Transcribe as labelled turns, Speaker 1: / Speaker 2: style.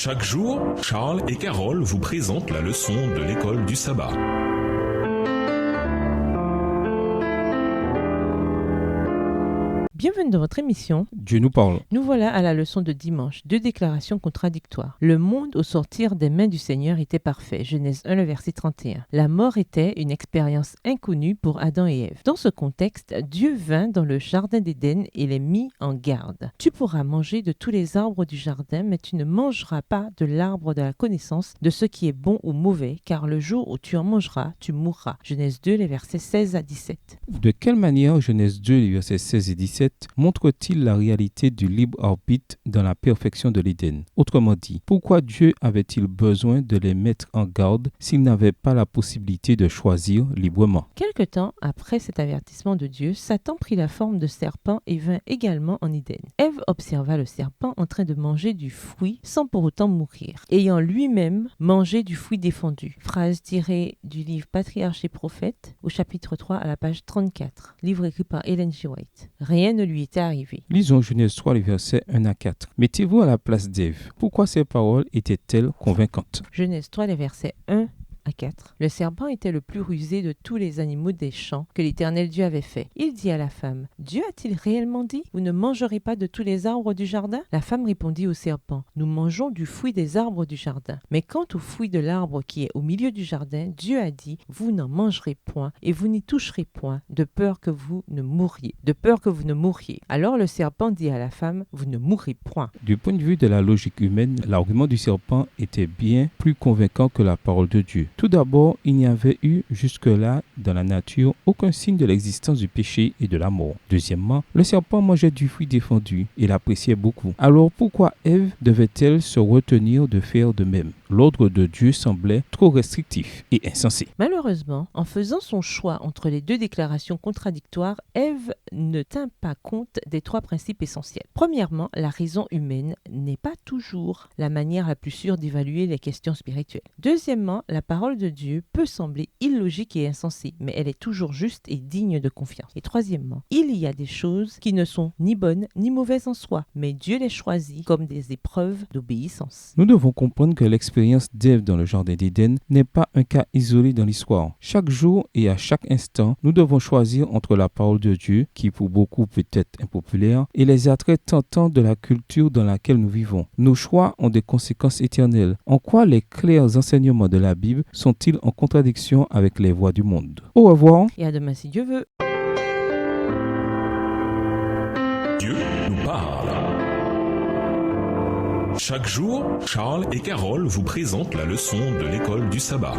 Speaker 1: Chaque jour, Charles et Carole vous présentent la leçon de l'école du sabbat.
Speaker 2: Bienvenue dans votre émission.
Speaker 3: Dieu nous parle.
Speaker 2: Nous voilà à la leçon de dimanche. 2 déclarations contradictoires. Le monde au sortir des mains du Seigneur était parfait. Genèse 1, le verset 31. La mort était une expérience inconnue pour Adam et Ève. Dans ce contexte, Dieu vint dans le jardin d'Éden et les mit en garde. Tu pourras manger de tous les arbres du jardin, mais tu ne mangeras pas de l'arbre de la connaissance de ce qui est bon ou mauvais, car le jour où tu en mangeras, tu mourras. Genèse 2, les versets 16 à 17.
Speaker 3: De quelle manière Genèse 2, les versets 16 et 17 montre-t-il la réalité du libre arbitre dans la perfection de l'Éden? Autrement dit, pourquoi Dieu avait-il besoin de les mettre en garde s'il n'avait pas la possibilité de choisir librement?
Speaker 2: Quelque temps après cet avertissement de Dieu, Satan prit la forme de serpent et vint également en Éden. Ève observa le serpent en train de manger du fruit sans pour autant mourir, ayant lui-même mangé du fruit défendu. Phrase tirée du livre Patriarches et Prophètes, au chapitre 3 à la page 34, livre écrit par Ellen G. White. Rien ne lui était arrivé.
Speaker 3: Lisons Genèse 3, les versets 1 à 4. Mettez-vous à la place d'Ève. Pourquoi ces paroles étaient-elles convaincantes?
Speaker 2: Genèse 3, les versets 1 à 4. Le serpent était le plus rusé de tous les animaux des champs que l'Éternel Dieu avait fait. Il dit à la femme, « Dieu a-t-il réellement dit, vous ne mangerez pas de tous les arbres du jardin ?» La femme répondit au serpent, « Nous mangeons du fruit des arbres du jardin. Mais quant au fruit de l'arbre qui est au milieu du jardin, Dieu a dit, vous n'en mangerez point et vous n'y toucherez point, de peur que vous ne mouriez. Alors le serpent dit à la femme, « Vous ne mourrez point. »
Speaker 3: Du point de vue de la logique humaine, l'argument du serpent était bien plus convaincant que la parole de Dieu. Tout d'abord, il n'y avait eu jusque-là dans la nature aucun signe de l'existence du péché et de la mort. Deuxièmement, le serpent mangeait du fruit défendu et l'appréciait beaucoup. Alors pourquoi Ève devait-elle se retenir de faire de même? L'ordre de Dieu semblait trop restrictif et insensé.
Speaker 2: Malheureusement, en faisant son choix entre les 2 déclarations contradictoires, Ève ne tint pas compte des 3 principes essentiels. Premièrement, la raison humaine n'est pas toujours la manière la plus sûre d'évaluer les questions spirituelles. Deuxièmement, la parole de Dieu peut sembler illogique et insensée, mais elle est toujours juste et digne de confiance. Et troisièmement, il y a des choses qui ne sont ni bonnes ni mauvaises en soi, mais Dieu les choisit comme des épreuves d'obéissance.
Speaker 3: Nous devons comprendre que l'expérience d'Ève dans le jardin d'Éden n'est pas un cas isolé dans l'histoire. Chaque jour et à chaque instant, nous devons choisir entre la parole de Dieu, qui pour beaucoup peut être impopulaire, et les attraits tentants de la culture dans laquelle nous vivons. Nos choix ont des conséquences éternelles. En quoi les clairs enseignements de la Bible sont-ils en contradiction avec les voies du monde? Au revoir.
Speaker 2: Et à demain si Dieu veut.
Speaker 1: Dieu nous parle. Chaque jour, Charles et Carole vous présentent la leçon de l'école du sabbat.